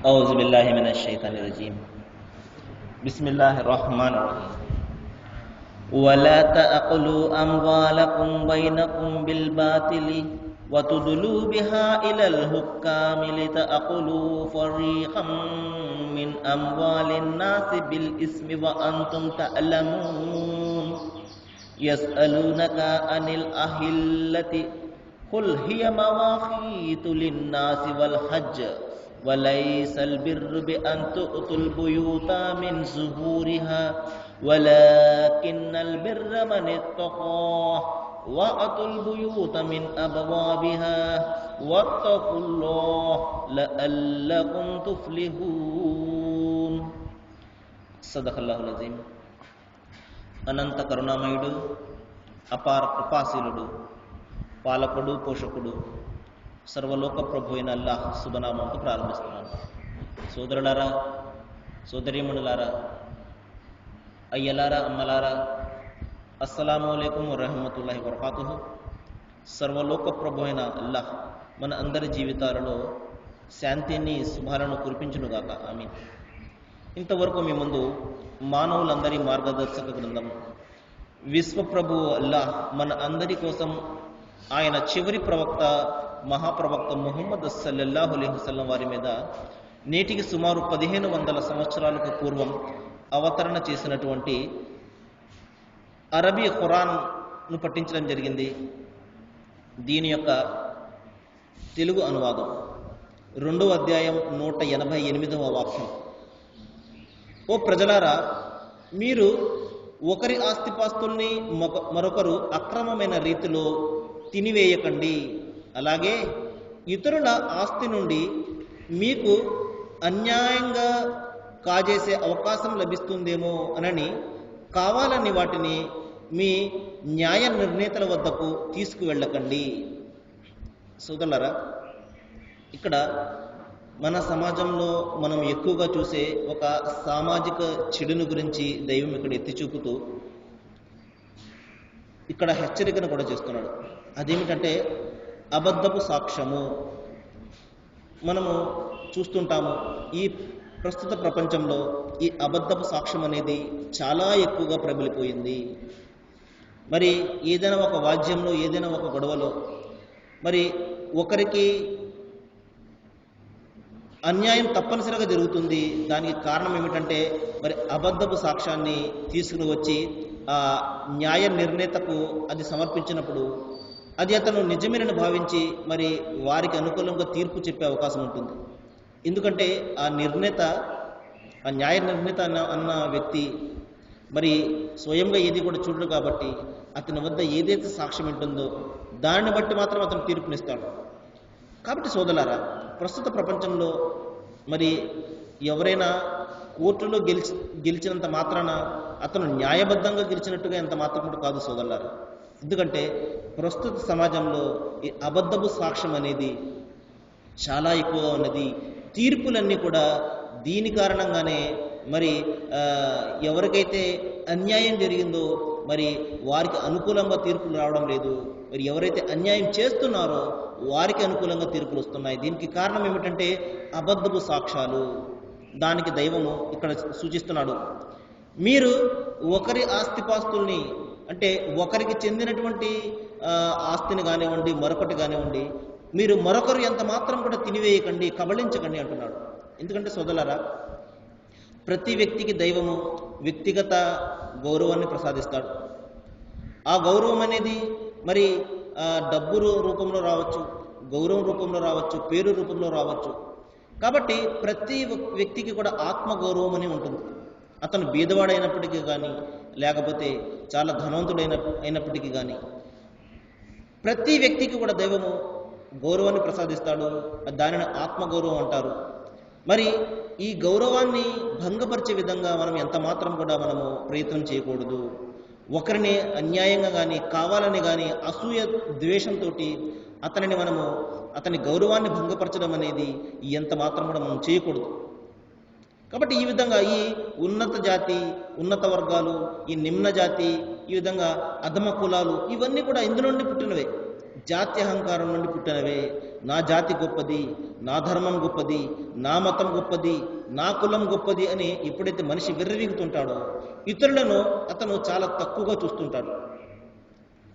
أعوذ بالله من الشيطان الرجيم. بسم الله الرحمن الرحيم. ولا تأكلوا أموالكم بينكم بالباطل وتدلوا بها إلى الحكام لتأكلوا فريقا من أموال الناس بالإثم وأنتم تعلمون. يسألونك عن الأهلة قل هي مواقيت للناس والحج وليس البر بأن تؤتوا البيوت من ظهورها ولكن البر من اتقى وأتوا البيوت من أبوابها واتقوا الله لعلكم تفلحون. صدق الله العظيم. అనంత కరుణామయుడు, అపార కృపాశీలుడు, పాలకుడు, పోషకుడు, సర్వలోక ప్రభు అయిన అల్లాహ్ శుభనామంతో ప్రారంభిస్తున్నాను. సోదరులారా, సోదరీమణులారా, అయ్యలారా, అమ్మలారా, అస్సలాము అలైకుం వరహమతుల్లాహి వబరకాతుహు. సర్వలోక ప్రభు అయిన అల్లాహ్ మన అందరి జీవితాలలో శాంతిని, శుభాలను కురిపించునుగాక. ఆమీన్. ఇంతవరకు మీ ముందు మానవులందరి మార్గదర్శక గ్రంథం విశ్వప్రభు అల్లాహ్ మన అందరి కోసం ఆయన చివరి ప్రవక్త మహాప్రవక్త ముహమ్మద్ సల్లల్లాహు అలైహి వసల్లం వారి మీద నేటికి సుమారు 1500 సంవత్సరాలకు పూర్వం అవతరణ చేసినటువంటి అరబీ ఖురాన్ను పఠించడం జరిగింది. దీని యొక్క తెలుగు అనువాదం 2వ అధ్యాయం 188వ వాక్యం. ఓ ప్రజలారా, మీరు ఒకరి ఆస్తిపాస్తుల్ని మరొకరు అక్రమమైన రీతిలో తినివేయకండి. అలాగే ఇతరుల ఆస్తి నుండి మీకు అన్యాయంగా కాజేసే అవకాశం లభిస్తుందేమో అనని కావాలని వాటిని మీ న్యాయ నిర్ణేతల వద్దకు తీసుకువెళ్ళకండి. సోదరులారా, ఇక్కడ మన సమాజంలో మనం ఎక్కువగా చూసే ఒక సామాజిక చెడును గురించి దైవం ఇక్కడ ఎత్తి చూపుతూ ఇక్కడ హెచ్చరికను కూడా చేస్తున్నాడు. అదేమిటంటే అబద్ధపు సాక్ష్యము. మనము చూస్తుంటాము, ఈ ప్రస్తుత ప్రపంచంలో ఈ అబద్ధపు సాక్ష్యం అనేది చాలా ఎక్కువగా ప్రబలిపోయింది. మరి ఏదైనా ఒక వాద్యంలో, ఏదైనా ఒక గొడవలో మరి ఒకరికి అన్యాయం తప్పనిసరిగా జరుగుతుంది. దానికి కారణం ఏమిటంటే మరి అబద్ధపు సాక్ష్యాన్ని తీసుకుని వచ్చి ఆ న్యాయ నిర్ణేతకు అది సమర్పించినప్పుడు అది అతను నిజమేనని భావించి మరి వారికి అనుకూలంగా తీర్పు చెప్పే అవకాశం ఉంటుంది. ఎందుకంటే ఆ న్యాయ నిర్ణేత అన్న వ్యక్తి మరి స్వయంగా ఏది కూడా చూడడు కాబట్టి అతని వద్ద ఏదైతే సాక్ష్యం ఉంటుందో దాన్ని బట్టి మాత్రం అతను తీర్పునిస్తాడు. కాబట్టి సోదరులారా, ప్రస్తుత ప్రపంచంలో మరి ఎవరైనా కోర్టులో గెలిచినంత మాత్రాన అతను న్యాయబద్ధంగా గెలిచినట్టుగా ఎంత మాత్రం కూడా కాదు సోదరులారా. ఎందుకంటే ప్రస్తుత సమాజంలో ఈ అబద్ధపు సాక్ష్యం అనేది చాలా ఎక్కువగా ఉన్నది. తీర్పులన్నీ కూడా దీని కారణంగానే మరి ఎవరికైతే అన్యాయం జరిగిందో మరి వారికి అనుకూలంగా తీర్పులు రావడం లేదు. మరి ఎవరైతే అన్యాయం చేస్తున్నారో వారికి అనుకూలంగా తీర్పులు వస్తున్నాయి. దీనికి కారణం ఏమిటంటే అబద్ధపు సాక్ష్యాలు. దానికి దైవము ఇక్కడ సూచిస్తున్నాడు, మీరు ఒకరి ఆస్తిపాస్తుల్ని, అంటే ఒకరికి చెందినటువంటి ఆస్తిని కానివ్వండి, మరొకటి కానివ్వండి, మీరు మరొకరు ఎంత మాత్రం కూడా తినివేయకండి, కబళించకండి అంటున్నాడు. ఎందుకంటే సోదరులారా, ప్రతి వ్యక్తికి దైవము వ్యక్తిగత గౌరవాన్ని ప్రసాదిస్తాడు. ఆ గౌరవం అనేది మరి డబ్బు రూపంలో రావచ్చు, గౌరవం రూపంలో రావచ్చు, పేరు రూపంలో రావచ్చు. కాబట్టి ప్రతి వ్యక్తికి కూడా ఆత్మగౌరవం అని ఉంటుంది. అతను బీదవాడైనప్పటికీ కానీ, లేకపోతే చాలా ధనవంతుడైనప్పటికీ కానీ ప్రతి వ్యక్తికి కూడా దైవము గౌరవాన్ని ప్రసాదిస్తాడు. దానిని ఆత్మగౌరవం అంటారు. మరి ఈ గౌరవాన్ని భంగపరిచే విధంగా మనం ఎంత మాత్రం కూడా మనము ప్రయత్నం చేయకూడదు. ఒకరిని అన్యాయంగా కానీ, కావాలని కానీ, అసూయ ద్వేషంతో అతని గౌరవాన్ని భంగపరచడం అనేది ఎంత మాత్రం కూడా మనం చేయకూడదు. కాబట్టి ఈ విధంగా ఈ ఉన్నత జాతి, ఉన్నత వర్గాలు, ఈ నిమ్న జాతి, ఈ విధంగా అధమ కులాలు, ఇవన్నీ కూడా ఇందులో నుండి పుట్టినవే. జాత్యహంకారం నుండి పుట్టినవే. నా జాతి గొప్పది, నా ధర్మం గొప్పది, నా మతం గొప్పది, నా కులం గొప్పది అని ఎప్పుడైతే మనిషి విర్రవీగుతుంటాడో ఇతరులను అతను చాలా తక్కువగా చూస్తుంటాడు.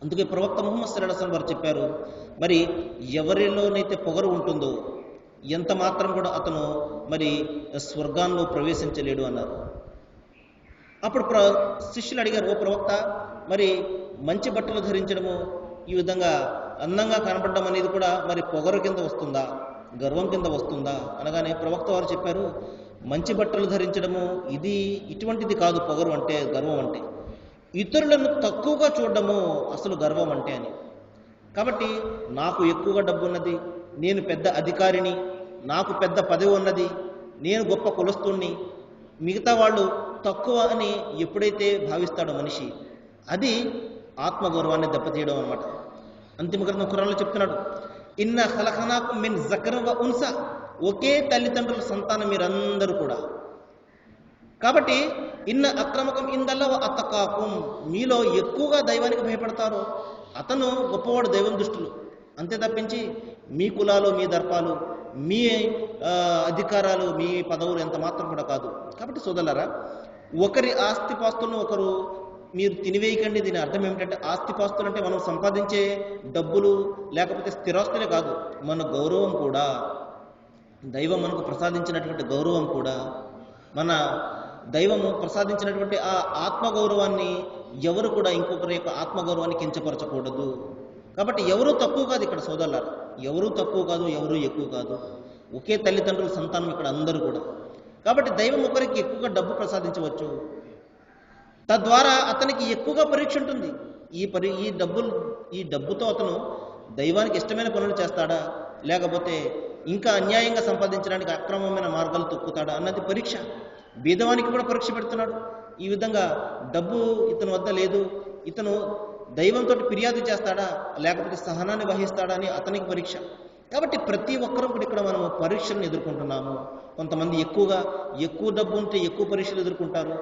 అందుకే ప్రవక్త ముహమ్మద్ సల్లల్లాహు అలైహి వసల్లం వారు చెప్పారు, మరి ఎవరిలోనైతే పొగరు ఉంటుందో ఎంత మాత్రం కూడా అతను మరి స్వర్గాల్లో ప్రవేశించలేడు అన్నారు. అప్పుడు శిష్యులు అడిగారు, ఓ ప్రవక్త, మరి మంచి బట్టలు ధరించడము, ఈ విధంగా అందంగా కనపడడం అనేది కూడా మరి పొగరు కింద వస్తుందా, గర్వం కింద వస్తుందా అనగానే ప్రవక్త వారు చెప్పారు, మంచి బట్టలు ధరించడము ఇది ఇటువంటిది కాదు పొగరు అంటే, గర్వం అంటే ఇతరులను తక్కువగా చూడడము అసలు గర్వం అంటే అని. కాబట్టి నాకు ఎక్కువగా డబ్బు ఉన్నది, నేను పెద్ద అధికారిని, నాకు పెద్ద పదవి ఉన్నది, నేను గొప్ప కులస్తుణ్ణి, మిగతా వాళ్ళు తక్కువ అని ఎప్పుడైతే భావిస్తాడో మనిషి, అది ఆత్మగౌరవాన్ని దెబ్బతీయడం అనమాట. అంతిమ గ్రంథం ఖురాన్లో చెప్తున్నాడు, ఇన్న ఖలఖనాకుం మిన్ జకర్ వ ఉన్సా, ఒకే తల్లిదండ్రుల సంతానం మీరందరూ కూడా. కాబట్టి ఇన్న అక్రమకం ఇందల్లా వ అత్తకాకుం, మీలో ఎక్కువగా దైవానికి భయపడతారో అతను గొప్పవాడు దైవం దృష్టిలో, అంతే తప్పించి మీ కులాలు, మీ దర్పాలు, మీ అధికారాలు, మీ పదవులు ఎంత మాత్రం కూడా కాదు. కాబట్టి సోదరులారా, ఒకరి ఆస్తిపాస్తులను ఒకరు మీరు తినివేయకండి. దీని అర్థం ఏమిటంటే, ఆస్తిపాస్తులు అంటే మనం సంపాదించే డబ్బులు లేకపోతే స్థిరాస్తులే కాదు, మన గౌరవం కూడా, దైవం మనకు ప్రసాదించినటువంటి గౌరవం కూడా, మన దైవము ప్రసాదించినటువంటి ఆ ఆత్మగౌరవాన్ని ఎవరు కూడా ఇంకొకరి యొక్క ఆత్మగౌరవాన్ని కించపరచకూడదు. కాబట్టి ఎవరూ తక్కువ కాదు ఇక్కడ సోదరులారా, ఎవరూ తక్కువ కాదు, ఎవరూ ఎక్కువ కాదు, ఒకే తల్లిదండ్రుల సంతానం ఇక్కడ అందరూ కూడా. కాబట్టి దైవం ఒకరికి ఎక్కువగా డబ్బు ప్రసాదించవచ్చు, తద్వారా అతనికి ఎక్కువగా పరీక్ష ఉంటుంది. ఈ డబ్బుతో అతను దైవానికి ఇష్టమైన పనులు చేస్తాడా, లేకపోతే ఇంకా అన్యాయంగా సంపాదించడానికి అక్రమమైన మార్గాలు తొక్కుతాడా అన్నది పరీక్ష. బీదవానికి కూడా పరీక్ష పెడుతున్నాడు. ఈ విధంగా డబ్బు ఇతని వద్ద లేదు, ఇతను దైవంతో ఫిర్యాదు చేస్తాడా లేకపోతే సహనాన్ని వహిస్తాడా అని అతనికి పరీక్ష. కాబట్టి ప్రతి ఒక్కరూ కూడా ఇక్కడ మనము పరీక్షలను ఎదుర్కొంటున్నాము. కొంతమంది ఎక్కువ డబ్బు ఉంటే ఎక్కువ పరీక్షలు ఎదుర్కొంటారు,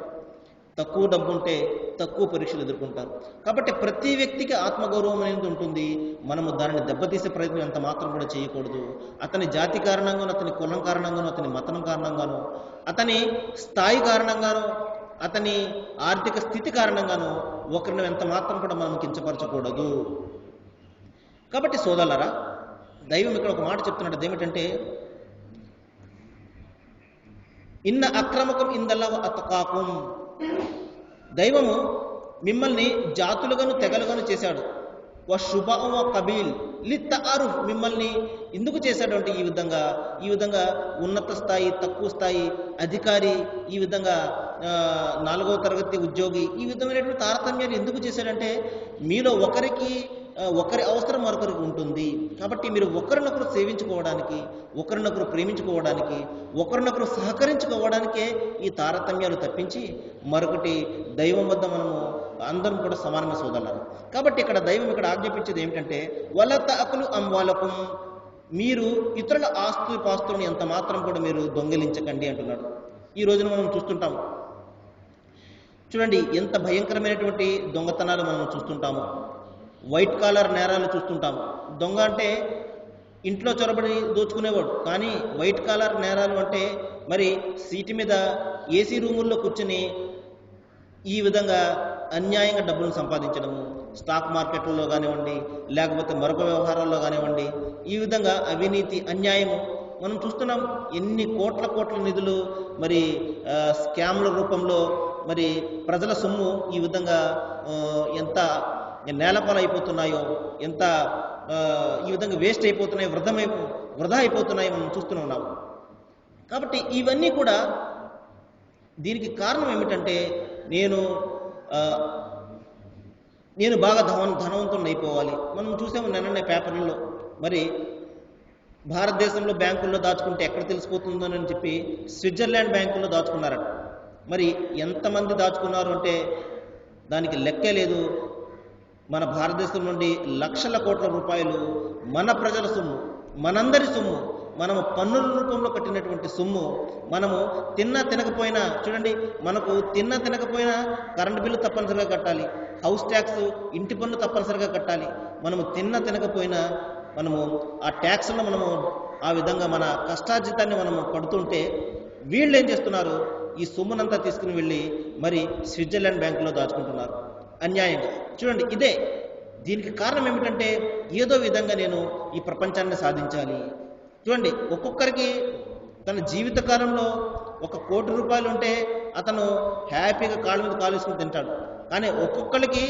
తక్కువ డబ్బు ఉంటే తక్కువ పరీక్షలు ఎదుర్కొంటారు. కాబట్టి ప్రతి వ్యక్తికి ఆత్మగౌరవం అనేది ఉంటుంది. మనము దానిని దెబ్బతీసే ప్రయత్నం ఎంత మాత్రం కూడా చేయకూడదు. అతని జాతి కారణంగానో, అతని కులం కారణంగానో, అతని మతం కారణంగానో, అతని స్థాయి కారణంగానో, అతని ఆర్థిక స్థితి కారణంగానో ఒకరిని ఎంత మాత్రం కూడా మనం కించపరచకూడదు. కాబట్టి సోదరులారా, దైవం ఇక్కడ ఒక మాట చెప్తున్నాడు, అదేమిటంటే ఇన్న అక్రమకం ఇందల్లా అతకాకుం, దైవము మిమ్మల్ని జాతులుగాను తెగలుగాను చేశాడు. వ శుభ వ కబీల్ లిత్తఅరుఫ్, మిమ్మల్ని ఎందుకు చేశాడు అంటే ఈ విధంగా ఉన్నత స్థాయి, తక్కువ స్థాయి, అధికారి, ఈ విధంగా 4వ తరగతి ఉద్యోగి, ఈ విధమైనటువంటి తారతమ్యాన్ని ఎందుకు చేశాడంటే మీలో ఒకరి అవసరం మరొకరికి ఉంటుంది. కాబట్టి మీరు ఒకరినొకరు సేవించుకోవడానికి, ఒకరినొకరు ప్రేమించుకోవడానికి, ఒకరినొకరు సహకరించుకోవడానికే ఈ తారతమ్యాలు తప్పించి మరొకటి దైవం వద్ద మనము అందరం కూడా సమానమైన సోదరులు. కాబట్టి ఇక్కడ దైవం ఇక్కడ ఆజ్ఞాపించేది ఏమిటంటే వల తఅకులు అమ్వాలకుం, మీరు ఇతరుల ఆస్తు పాస్తులను ఎంత మాత్రం కూడా మీరు దొంగిలించకండి అంటున్నాడు. ఈ రోజున మనం చూస్తుంటాము, చూడండి ఎంత భయంకరమైనటువంటి దొంగతనాలు మనం చూస్తుంటాము. వైట్ కాలర్ నేరాలు చూస్తుంటాము. దొంగ అంటే ఇంట్లో చొరబడి దోచుకునేవాడు, కానీ వైట్ కాలర్ నేరాలు అంటే మరి సీటు మీద ఏసీ రూముల్లో కూర్చుని ఈ విధంగా అన్యాయంగా డబ్బులను సంపాదించడము, స్టాక్ మార్కెట్లలో కానివ్వండి, లేకపోతే మరొక వ్యవహారాల్లో కానివ్వండి, ఈ విధంగా అవినీతి, అన్యాయము మనం చూస్తున్నాం. ఎన్ని కోట్ల నిధులు మరి స్కామ్ల రూపంలో మరి ప్రజల సొమ్ము ఈ విధంగా ఎంత నేలపాలు అయిపోతున్నాయో, ఎంత ఈ విధంగా వేస్ట్ అయిపోతున్నాయి, వృధా అయిపోతున్నాయో మనం చూస్తూనే ఉన్నాము. కాబట్టి ఇవన్నీ కూడా దీనికి కారణం ఏమిటంటే నేను బాగా ధనవంతుని అయిపోవాలి. మనం చూసాము నిన్ననే పేపర్లలో, మరి భారతదేశంలో బ్యాంకుల్లో దాచుకుంటే ఎక్కడ తెలిసిపోతుందోనని చెప్పి స్విట్జర్లాండ్ బ్యాంకుల్లో దాచుకున్నారట. మరి ఎంతమంది దాచుకున్నారు అంటే దానికి లెక్కే లేదు. మన భారతదేశం నుండి లక్షల కోట్ల రూపాయలు మన ప్రజల సొమ్ము, మనందరి సొమ్ము మనము పన్నుల రూపంలో కట్టినటువంటి సొమ్ము మనము తిన్నా తినకపోయినా, చూడండి, మనకు తిన్నా తినకపోయినా కరెంట్ బిల్లు తప్పనిసరిగా కట్టాలి, హౌస్ ట్యాక్స్ ఇంటి పన్ను తప్పనిసరిగా కట్టాలి. మనము తిన్నా తినకపోయినా మనము ఆ ట్యాక్స్లో మనము ఆ విధంగా మన కష్టార్జితాన్ని మనము కడుతుంటే, వీళ్ళు ఏం చేస్తున్నారు, ఈ సొమ్మునంతా తీసుకుని వెళ్ళి మరి స్విట్జర్లాండ్ బ్యాంకులో దాచుకుంటున్నారు అన్యాయంగా. చూడండి, ఇదే దీనికి కారణం ఏమిటంటే, ఏదో విధంగా నేను ఈ ప్రపంచాన్ని సాధించాలి. చూడండి, ఒక్కొక్కరికి తన జీవిత కాలంలో 1 కోటి రూపాయలు ఉంటే అతను హ్యాపీగా కాళ్ళ మీద కాలు వేసుకుని తింటాడు. కానీ ఒక్కొక్కరికి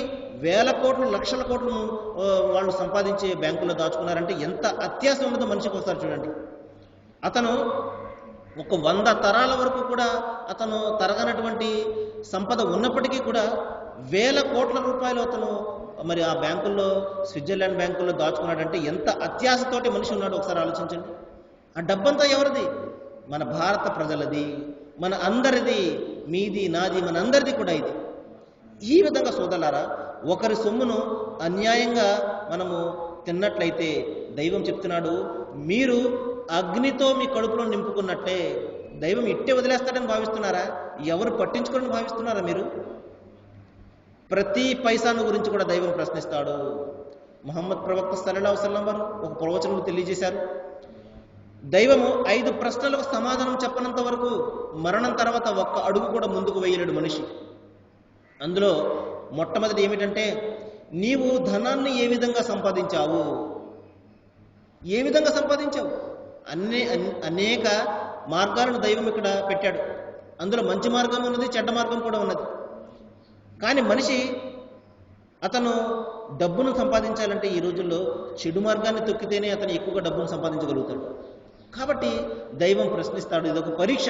వేల కోట్లు, లక్షల కోట్లు వాళ్ళు సంపాదించి బ్యాంకులో దాచుకున్నారంటే ఎంత అత్యాశ ఉన్నదో మనిషికి ఒకసారి చూడండి. అతను ఒక 100 తరాల వరకు కూడా అతను తరగనటువంటి సంపద ఉన్నప్పటికీ కూడా వేల కోట్ల రూపాయలు అతను మరి ఆ బ్యాంకుల్లో, స్విట్జర్లాండ్ బ్యాంకుల్లో దాచుకున్నాడంటే ఎంత అత్యాశతోటి మనిషి ఉన్నాడు ఒకసారి ఆలోచించండి. ఆ డబ్బంతా ఎవరిది? మన భారత ప్రజలది, మన అందరిది, మీది, నాది, మన అందరిది కూడా ఇది. ఈ విధంగా సోదరులారా, ఒకరి సొమ్మును అన్యాయంగా మనము తిన్నట్లయితే దైవం చెప్తున్నాడు, మీరు అగ్నితో మీ కడుపులో నింపుకున్నట్టే. దైవం ఇట్టే వదిలేస్తాడని భావిస్తున్నారా? ఎవరు పట్టించుకోరని భావిస్తున్నారా మీరు? ప్రతి పైసాను గురించి కూడా దైవం ప్రశ్నిస్తాడు. ముహమ్మద్ ప్రవక్త సల్లల్లాహు అలైహి వసల్లం వారు ఒక ప్రవచనంలో తెలియజేశారు, దైవము 5 ప్రశ్నలకు సమాధానం చెప్పనంత వరకు మరణం తర్వాత ఒక్క అడుగు కూడా ముందుకు వేయలేడు మనిషి. అందులో మొట్టమొదటి ఏమిటంటే, నీవు ధనాన్ని ఏ విధంగా సంపాదించావు? ఏ విధంగా సంపాదించావు? అనేక మార్గాలను దైవం ఇక్కడ పెట్టాడు. అందులో మంచి మార్గం ఉన్నది, చెడ్డ మార్గం కూడా ఉన్నది. కానీ మనిషి అతను డబ్బును సంపాదించాలంటే ఈ రోజుల్లో చెడు మార్గాన్ని తొక్కితేనే అతను ఎక్కువగా డబ్బును సంపాదించగలుగుతాడు. కాబట్టి దైవం ప్రశ్నిస్తాడు, ఇదొక పరీక్ష.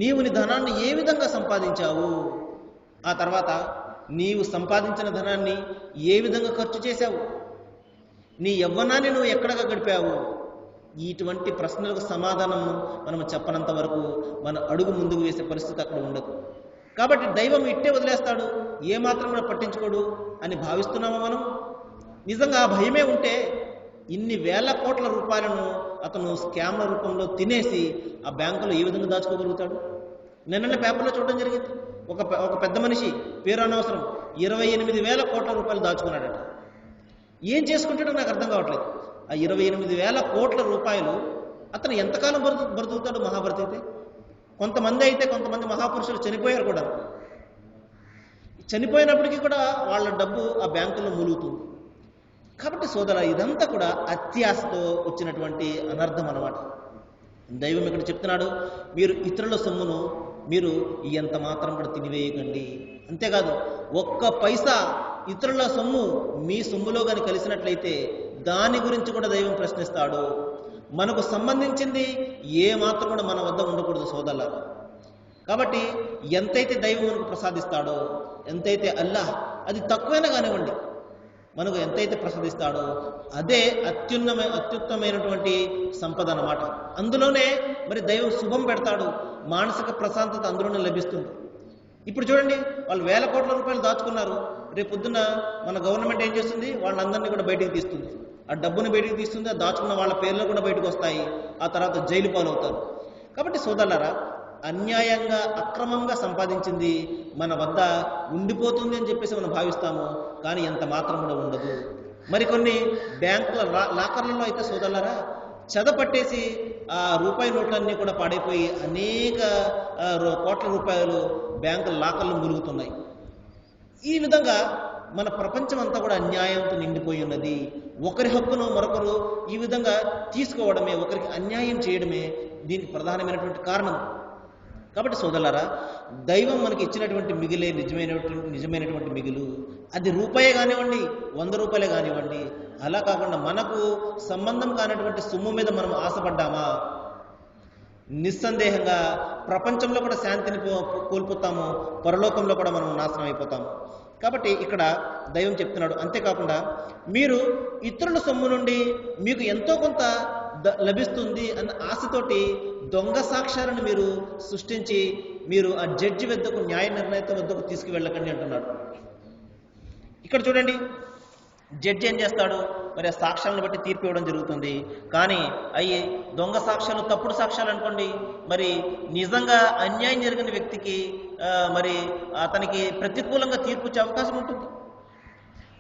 నీవు నీ ధనాన్ని ఏ విధంగా సంపాదించావు? ఆ తర్వాత నీవు సంపాదించిన ధనాన్ని ఏ విధంగా ఖర్చు చేశావు? నీ యవ్వనాన్ని నువ్వు ఎక్కడగా గడిపావు? ఇటువంటి ప్రశ్నలకు సమాధానం మనం చెప్పనంత వరకు మన అడుగు ముందుకు వేసే పరిస్థితి అక్కడ ఉండదు. కాబట్టి దైవం ఇట్టే వదిలేస్తాడు, ఏమాత్రం కూడా పట్టించుకోడు అని భావిస్తున్నామా మనం? నిజంగా ఆ భయమే ఉంటే ఇన్ని వేల కోట్ల రూపాయలను అతను స్కామ్ల రూపంలో తినేసి ఆ బ్యాంకులో ఏ విధంగా దాచుకోగలుగుతాడు? నిన్న పేపర్లో చూడడం జరిగింది, ఒక పెద్ద మనిషి, పేరు అనవసరం, 28,000 కోట్ల రూపాయలు దాచుకున్నాడట. ఏం చేసుకుంటాడో నాకు అర్థం కావట్లేదు. ఆ 28,000 కోట్ల రూపాయలు అతను ఎంతకాలం బ్రతుకుతాడు? మహాభారత కొంతమంది మహాపురుషులు చనిపోయారు కూడా. చనిపోయినప్పటికీ కూడా వాళ్ళ డబ్బు ఆ బ్యాంకుల్లో మూలుగుతుంది. కాబట్టి సోదర, ఇదంతా కూడా అత్యాశతో వచ్చినటువంటి అనర్థం అన్నమాట. దైవం ఇక్కడ చెప్తున్నాడు, మీరు ఇతరుల సొమ్మును మీరు ఎంత మాత్రం కూడా తినివేయకండి. అంతేకాదు, 1 పైసా ఇతరుల సొమ్ము మీ సొమ్ములో కానీ కలిసినట్లయితే దాని గురించి కూడా దైవం ప్రశ్నిస్తాడు. మనకు సంబంధించింది ఏ మాత్రం కూడా మన వద్ద ఉండకూడదు సోదరుల. కాబట్టి ఎంతైతే దైవం మనకు ప్రసాదిస్తాడో, ఎంతైతే అల్లాహ్ అది తక్కువైనా కానివ్వండి, మనకు ఎంతైతే ప్రసాదిస్తాడో అదే అత్యుత్తమైనటువంటి సంపద అన్నమాట. అందులోనే మరి దైవం శుభం పెడతాడు, మానసిక ప్రశాంతత అందులోనే లభిస్తుంది. ఇప్పుడు చూడండి, వాళ్ళు వేల కోట్ల రూపాయలు దాచుకున్నారు. రేపు పొద్దున్న మన గవర్నమెంట్ ఏం చేస్తుంది? వాళ్ళందరినీ కూడా బయటికి తీస్తుంది, ఆ డబ్బును బయటికి తీస్తుంది, ఆ దాచుకున్న వాళ్ళ పేర్లు కూడా బయటకు వస్తాయి, ఆ తర్వాత జైలు పాలవుతారు. కాబట్టి సోదరులారా, అన్యాయంగా అక్రమంగా సంపాదించింది మన వద్ద ఉండిపోతుంది అని చెప్పేసి మనం భావిస్తాము, కానీ ఎంత మాత్రం కూడా ఉండదు. మరికొన్ని బ్యాంకుల లాకర్లలో అయితే సోదరులారా చెదపట్టేసి ఆ రూపాయి నోట్లన్నీ కూడా పాడైపోయి అనేక కోట్ల రూపాయలు బ్యాంకుల లాకర్లు ములుగుతున్నాయి. ఈ విధంగా మన ప్రపంచం అంతా కూడా అన్యాయంతో నిండిపోయి ఉన్నది. ఒకరి హక్కును మరొకరు ఈ విధంగా తీసుకోవడమే, ఒకరికి అన్యాయం చేయడమే దీనికి ప్రధానమైనటువంటి కారణం. కాబట్టి సోదరులారా, దైవం మనకి ఇచ్చినటువంటి మిగిలే నిజమైనటువంటి మిగులు, అది రూపాయే కానివ్వండి, 100 రూపాయలే కానివ్వండి, అలా కాకుండా మనకు సంబంధం కానటువంటి సొమ్ము మీద మనం ఆశపడ్డామా, నిస్సందేహంగా ప్రపంచంలో కూడా శాంతిని కోల్పోతాము, పరలోకంలో కూడా మనం నాశనం అయిపోతాము. కాబట్టి ఇక్కడ దైవం చెప్తున్నాడు, అంతేకాకుండా మీరు ఇతరుల సొమ్ము నుండి మీకు ఎంతో కొంత లభిస్తుంది అన్న ఆశతోటి దొంగ సాక్ష్యాలను మీరు సృష్టించి మీరు ఆ జడ్జి వద్దకు, న్యాయ నిర్ణేత వద్దకు తీసుకువెళ్ళకండి అంటున్నాడు. ఇక్కడ చూడండి, జడ్జి ఏం చేస్తాడు? మరి ఆ సాక్ష్యాలను బట్టి తీర్పు ఇవ్వడం జరుగుతుంది. కానీ అవి దొంగ సాక్ష్యాలు, తప్పుడు సాక్ష్యాలు అనుకోండి, మరి నిజంగా అన్యాయం జరిగిన వ్యక్తికి మరి అతనికి ప్రతికూలంగా తీర్పు వచ్చే అవకాశం ఉంటుంది.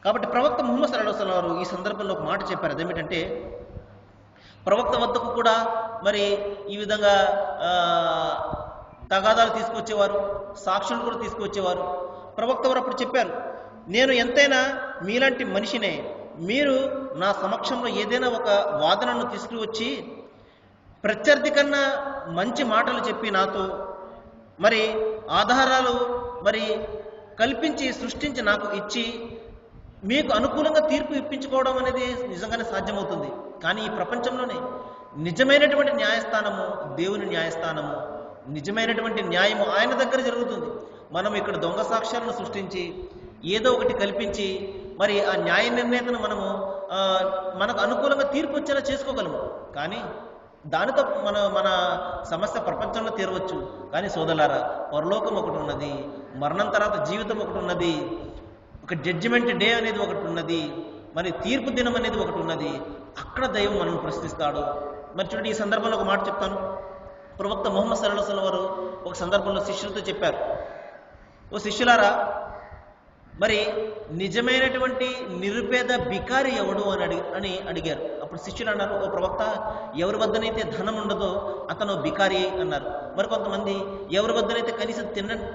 కాబట్టి ప్రవక్త ముహమ్మద్ సల్లల్లాహు అలైహి వసల్లం వారు ఈ సందర్భంలో ఒక మాట చెప్పారు. అదేమిటంటే, ప్రవక్త వద్దకు కూడా మరి ఈ విధంగా తగాదాలు తీసుకొచ్చేవారు, సాక్షులు కూడా తీసుకొచ్చేవారు. ప్రవక్త వారు అప్పుడు చెప్పారు, నేను ఎంతైనా మీలాంటి మనిషినే, మీరు నా సమక్షంలో ఏదైనా ఒక వాదనను తీసుకువచ్చి ప్రత్యర్థి కన్నా మంచి మాటలు చెప్పి నాతో మరి ఆధారాలు మరి కల్పించి సృష్టించి నాకు ఇచ్చి మీకు అనుకూలంగా తీర్పు ఇప్పించుకోవడం అనేది నిజంగానే సాధ్యమవుతుంది. కానీ ఈ ప్రపంచంలోనే నిజమైనటువంటి న్యాయస్థానము దేవుని న్యాయస్థానము, నిజమైనటువంటి న్యాయము ఆయన దగ్గర జరుగుతుంది. మనం ఇక్కడ దొంగ సాక్ష్యాలను సృష్టించి ఏదో ఒకటి కల్పించి మరి ఆ న్యాయ నిర్ణేతను మనము మనకు అనుకూలంగా తీర్పు వచ్చేలా చేసుకోగలము. కానీ దానితో మన సమస్య ప్రపంచంలో తీరవచ్చు. కానీ సోదరులారా, పరలోకం ఒకటి ఉన్నది, మరణం తర్వాత జీవితం ఒకటి ఉన్నది, ఒక జడ్జిమెంట్ డే అనేది ఒకటి ఉన్నది, మరి తీర్పు దినం అనేది ఒకటి ఉన్నది. అక్కడ దైవం మనల్ని ప్రశ్నిస్తాడు. మరి చూడండి, ఈ సందర్భంలో ఒక మాట చెప్తాను. ప్రవక్త ముహమ్మద్ సల్లల్లాహు అలైహి వసల్లం వారు ఒక సందర్భంలో శిష్యులతో చెప్పారు, ఓ శిష్యులారా, మరి నిజమైనటువంటి నిరుపేద బికారి ఎవడు అని అడిగారు. అప్పుడు శిష్యులు అన్నారు, ఓ ప్రవక్త, ఎవరి వద్దనైతే ధనం ఉండదో అతను బికారి అన్నారు. మరి కొంతమంది ఎవరి వద్దనైతే కనీసం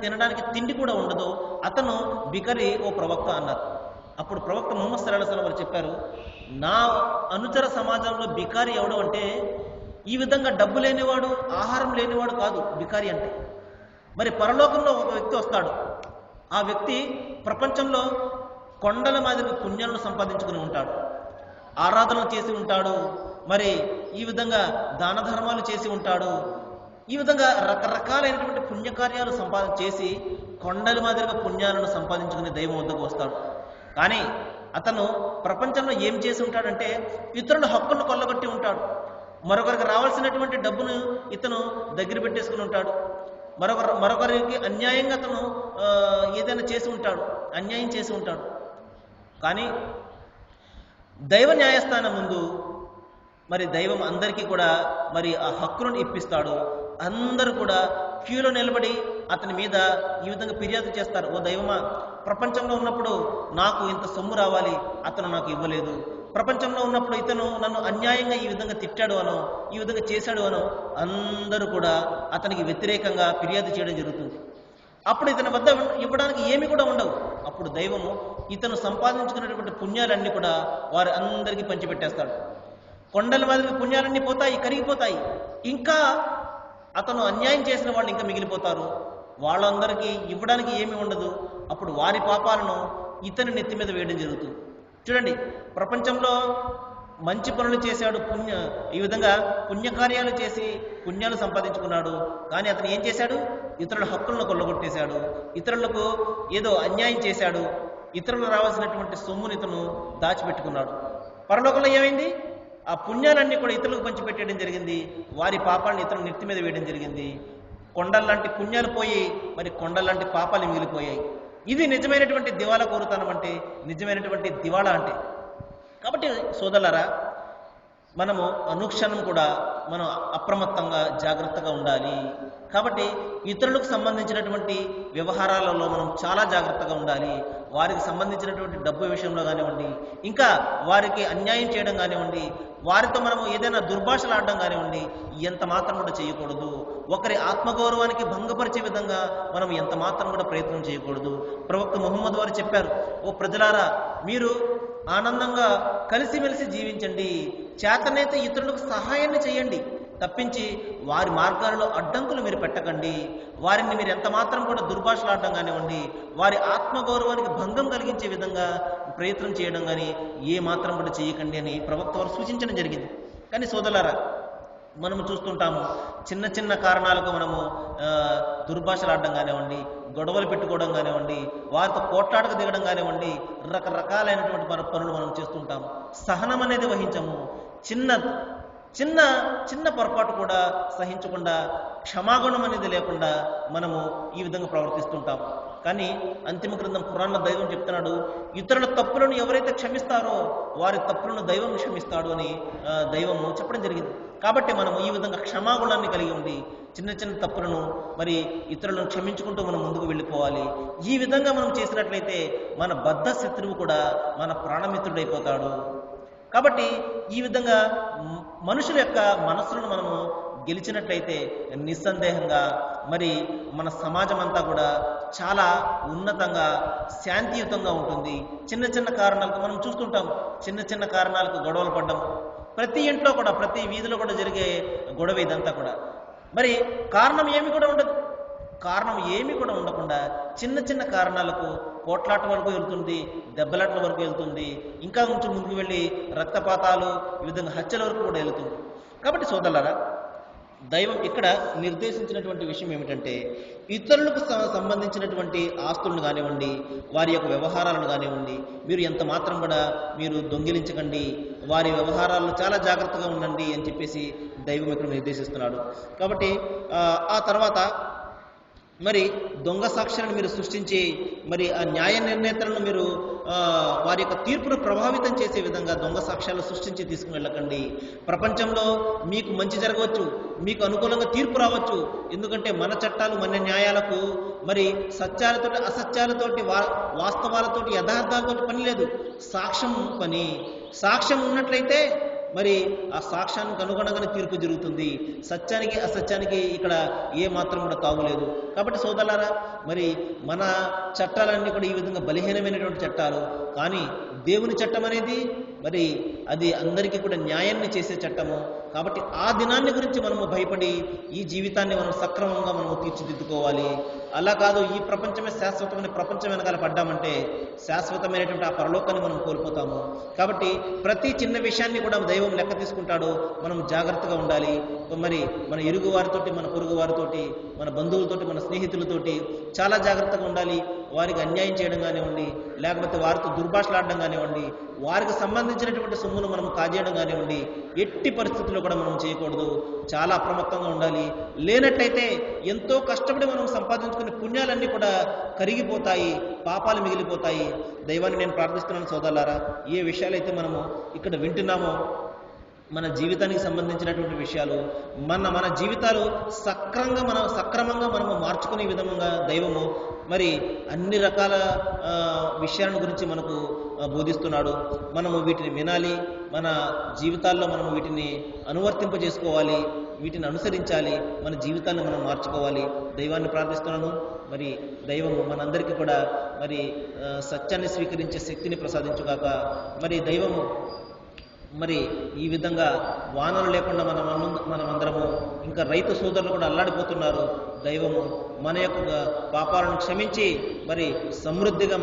తినడానికి తిండి కూడా ఉండదో అతను బికారి ఓ ప్రవక్త అన్నారు. అప్పుడు ప్రవక్త ముహమ్మద్ సల్లల్లాహు అలైహి వసల్లం వారు చెప్పారు, నా అనుచర సమాజంలో బికారి ఎవడు అంటే ఈ విధంగా డబ్బు లేనివాడు, ఆహారం లేనివాడు కాదు బికారి అంటే. మరి పరలోకంలో ఒక వ్యక్తి వస్తాడు. ఆ వ్యక్తి ప్రపంచంలో కొండల మాదిరి పుణ్యాలను సంపాదించుకుని ఉంటాడు, ఆరాధనలు చేసి ఉంటాడు, మరి ఈ విధంగా దాన ధర్మాలు చేసి ఉంటాడు, ఈ విధంగా రకరకాలైనటువంటి పుణ్యకార్యాలు చేసి కొండల మాదిరిగా పుణ్యాలను సంపాదించుకుని దైవం వద్దకు వస్తాడు. కానీ అతను ప్రపంచంలో ఏం చేసి ఉంటాడంటే ఇతరుల హక్కులను కొల్లగొట్టి ఉంటాడు, మరొకరికి రావాల్సినటువంటి డబ్బును ఇతను దగ్గర పెట్టేసుకుని ఉంటాడు, మరొకరికి అన్యాయంగా అతను ఏదైనా చేసి ఉంటాడు, అన్యాయం చేసి ఉంటాడు. కానీ దైవ న్యాయస్థానం ముందు మరి దైవం అందరికీ కూడా మరి ఆ హక్కులను ఇప్పిస్తాడు. అందరూ కూడా క్యూలో నిలబడి అతని మీద ఈ విధంగా ఫిర్యాదు చేస్తారు, ఓ దైవమా, ప్రపంచంలో ఉన్నప్పుడు నాకు ఇంత సొమ్ము రావాలి, అతను నాకు ఇవ్వలేదు, ప్రపంచంలో ఉన్నప్పుడు ఇతను నన్ను అన్యాయంగా ఈ విధంగా తిట్టాడు అనో, ఈ విధంగా చేశాడు అనో అందరూ కూడా అతనికి వ్యతిరేకంగా ఫిర్యాదు చేయడం జరుగుతుంది. అప్పుడు ఇతని వద్ద ఇవ్వడానికి ఏమి కూడా ఉండవు. అప్పుడు దైవము ఇతను సంపాదించుకున్నటువంటి పుణ్యాలన్నీ కూడా వారి అందరికీ పంచిపెట్టేస్తాడు. కొండల మాదిరి పుణ్యాలన్నీ పోతాయి, కరిగిపోతాయి. ఇంకా అతను అన్యాయం చేసిన వాళ్ళు ఇంకా మిగిలిపోతారు, వాళ్ళందరికీ ఇవ్వడానికి ఏమీ ఉండదు. అప్పుడు వారి పాపాలను ఇతని నెత్తి మీద వేయడం జరుగుతుంది. చూడండి, ప్రపంచంలో మంచి పనులు చేశాడు, ఈ విధంగా పుణ్యకార్యాలు చేసి పుణ్యాలు సంపాదించుకున్నాడు. కానీ అతను ఏం చేశాడు? ఇతరుల హక్కులను కొల్లగొట్టేశాడు, ఇతరులకు ఏదో అన్యాయం చేశాడు, ఇతరులకు రావాల్సినటువంటి సొమ్ముని ఇతను దాచిపెట్టుకున్నాడు. పరలోకంలో ఏమైంది? ఆ పుణ్యాలన్నీ కూడా ఇతరులకు పంచిపెట్టేయడం జరిగింది, వారి పాపాలను ఇతరుల నెత్తి మీద వేయడం జరిగింది. కొండల్లాంటి పుణ్యాలు పోయి మరి కొండల్లాంటి పాపాలు మిగిలిపోయాయి. ఇది నిజమైనటువంటి దివాలా కోరుతానం అంటే, నిజమైనటువంటి దివాళా అంటే. కాబట్టి సోదరులారా, మనము అనుక్షణం కూడా మనం అప్రమత్తంగా జాగ్రత్తగా ఉండాలి. కాబట్టి ఇతరులకు సంబంధించినటువంటి వ్యవహారాలలో మనం చాలా జాగ్రత్తగా ఉండాలి. వారికి సంబంధించినటువంటి డబ్బు విషయంలో కానివ్వండి, ఇంకా వారికి అన్యాయం చేయడం కానివ్వండి, వారితో మనము ఏదైనా దుర్భాషలు ఆడడం కానివ్వండి, ఎంత మాత్రం కూడా చేయకూడదు. ఒకరి ఆత్మగౌరవానికి భంగపరిచే విధంగా మనం ఎంత మాత్రం కూడా ప్రయత్నం చేయకూడదు. ప్రవక్త ముహమ్మద్ వారు చెప్పారు, ఓ ప్రజలారా, మీరు ఆనందంగా కలిసిమెలిసి జీవించండి, చేతనైతే ఇతరులకు సహాయాన్ని చేయండి, తప్పించి వారి మార్గాలలో అడ్డంకులు మీరు పెట్టకండి. వారిని మీరు ఎంత మాత్రం కూడా దుర్భాషలాడడం కానివ్వండి, వారి ఆత్మగౌరవానికి భంగం కలిగించే విధంగా ప్రయత్నం చేయడం కానీ ఏ మాత్రం కూడా చేయకండి అని ప్రవక్త వారు సూచించడం జరిగింది. కానీ సోదరులారా, మనము చూస్తుంటాము, చిన్న చిన్న కారణాలకు మనము దుర్భాషలాడడం కానివ్వండి, గొడవలు పెట్టుకోవడం కానివ్వండి, వారితో పోట్లాడక దిగడం కానివ్వండి, రకరకాలైనటువంటి పనులు మనం చేస్తుంటాము. సహనం అనేది వహించము. చిన్న చిన్న చిన్న పొరపాటు కూడా సహించకుండా, క్షమాగుణం అనేది లేకుండా మనము ఈ విధంగా ప్రవర్తిస్తుంటాము. కానీ అంతిమ గ్రంథం ఖురాన్లో దైవం చెప్తున్నాడు, ఇతరుల తప్పులను ఎవరైతే క్షమిస్తారో వారి తప్పులను దైవం క్షమిస్తాడు అని దైవం చెప్పడం జరిగింది. కాబట్టి మనం ఈ విధంగా క్షమాగుణాన్ని కలిగి ఉండి చిన్న చిన్న తప్పులను మరి ఇతరులను క్షమించుకుంటూ మనం ముందుకు వెళ్ళిపోవాలి. ఈ విధంగా మనం చేసినట్లయితే మన బద్ధ శత్రువు కూడా మన ప్రాణమిత్రుడైపోతాడు. కాబట్టి ఈ విధంగా మనుషుల యొక్క మనస్సులను మనము గెలిచినట్లయితే నిస్సందేహంగా మరి మన సమాజం అంతా కూడా చాలా ఉన్నతంగా శాంతియుతంగా ఉంటుంది. చిన్న చిన్న కారణాలకు మనం చూస్తుంటాం, చిన్న చిన్న కారణాలకు గొడవలు పడ్డం ప్రతి ఇంట్లో కూడా, ప్రతి వీధిలో కూడా జరిగే గొడవ ఇదంతా కూడా. మరి కారణం ఏమి కూడా ఉండదు, కారణం ఏమి కూడా ఉండకుండా చిన్న చిన్న కారణాలకు పోట్లాట వరకు వెళ్తుంది, దెబ్బలాట్ల వరకు వెళ్తుంది, ఇంకా కొంచెం ముందుకు వెళ్ళి రక్తపాతాలు, ఈ విధంగా హత్యల వరకు కూడా వెళ్తుంది. కాబట్టి సోదరులారా, దైవం ఇక్కడ నిర్దేశించినటువంటి విషయం ఏమిటంటే ఇతరులకు సంబంధించినటువంటి ఆస్తులను కానివ్వండి, వారి యొక్క వ్యవహారాలను కానివ్వండి, మీరు ఎంత మాత్రం కూడా మీరు దొంగిలించకండి, వారి వ్యవహారాలను చాలా జాగ్రత్తగా ఉండండి అని చెప్పేసి దైవం ఇక్కడ నిర్దేశిస్తున్నాడు. కాబట్టి ఆ తర్వాత మరి దొంగ సాక్ష్యాలను మీరు సృష్టించి మరి ఆ న్యాయ నిర్ణేతలను మీరు వారి యొక్క తీర్పును ప్రభావితం చేసే విధంగా దొంగ సాక్ష్యాలు సృష్టించి తీసుకుని వెళ్ళకండి. ప్రపంచంలో మీకు మంచి జరగవచ్చు, మీకు అనుకూలంగా తీర్పు రావచ్చు. ఎందుకంటే మన చట్టాలు, మన న్యాయాలకు మరి సత్యాలతోటి అసత్యాలతోటి వాస్తవాలతోటి యథార్థాలతోటి పని లేదు, సాక్ష్యం పని. సాక్ష్యం ఉన్నట్లయితే మరి ఆ సాక్ష్యానికి అనుగుణంగానే తీర్పు జరుగుతుంది. సత్యానికి అసత్యానికి ఇక్కడ ఏ మాత్రం కూడా తావులేదు. కాబట్టి సోదరులారా, మరి మన చట్టాలన్నీ కూడా ఈ విధంగా బలహీనమైనటువంటి చట్టాలు, కానీ దేవుని చట్టం అనేది మరి అది అందరికీ కూడా న్యాయాన్ని చేసే చట్టము. కాబట్టి ఆ దినాన్ని గురించి మనము భయపడి ఈ జీవితాన్ని మనం సక్రమంగా మనము తీర్చిదిద్దుకోవాలి. అలా కాదు, ఈ ప్రపంచమే శాశ్వతమైన ప్రపంచం వెనకాల పడ్డామంటే శాశ్వతమైనటువంటి ఆ పరలోకాన్ని మనం కోల్పోతాము. కాబట్టి ప్రతి చిన్న విషయాన్ని కూడా దైవం లెక్క తీసుకుంటాడు. మనం జాగ్రత్తగా ఉండాలి. మరి మన ఇరుగు వారితోటి, మన పొరుగు వారితోటి, మన బంధువులతోటి, మన స్నేహితులతోటి చాలా జాగ్రత్తగా ఉండాలి. వారికి అన్యాయం చేయడం కానివ్వండి, లేకపోతే వారితో దుర్భాషలాడడం కానివ్వండి, వారికి సంబంధించినటువంటి సొమ్మును మనం కాజేయడం కానివ్వండి, ఎట్టి పరిస్థితుల్లో కూడా మనం చేయకూడదు. చాలా అప్రమత్తంగా ఉండాలి. లేనట్టయితే ఎంతో కష్టపడి మనం సంపాదించుకునే పుణ్యాలన్నీ కూడా కరిగిపోతాయి, పాపాలు మిగిలిపోతాయి. దైవాన్ని నేను ప్రార్థిస్తున్నాను సోదరులారా, ఏ విషయాలైతే మనము ఇక్కడ వింటున్నామో మన జీవితానికి సంబంధించినటువంటి విషయాలు, మన జీవితాలు సక్రమంగా మనము మార్చుకునే విధంగా దైవము మరి అన్ని రకాల విషయాల గురించి మనకు బోధిస్తున్నాడు. మనము వీటిని వినాలి, మన జీవితాల్లో మనము వీటిని అనువర్తింపజేసుకోవాలి, వీటిని అనుసరించాలి, మన జీవితాన్ని మనం మార్చుకోవాలి. దైవాన్ని ప్రార్థిస్తున్నాను. మరి దైవము మనందరికీ కూడా మరి సత్యాన్ని స్వీకరించే శక్తిని ప్రసాదించుగాక. మరి దైవము మరి ఈ విధంగా వానలు లేకుండా మనమందరము, ఇంకా రైతు సోదరులు కూడా అల్లాడిపోతున్నారు. దైవము మన యొక్క పాపాలను క్షమించి మరి సమృద్ధిగా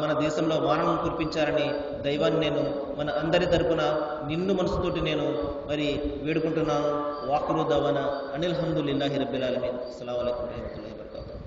మన దేశంలో వానలను కురిపించాలని దైవాన్ని నేను మన అందరి తరపున నిన్ను మనసుతోటి నేను మరి వేడుకుంటున్నాను. వాఖిరు దవానా అనిల్ హమ్దులిల్లాహి రబ్బిల్ ఆలమీన్. అస్సలాము అలైకుం వరహ్మతుల్లాహి వబరకాతుహు.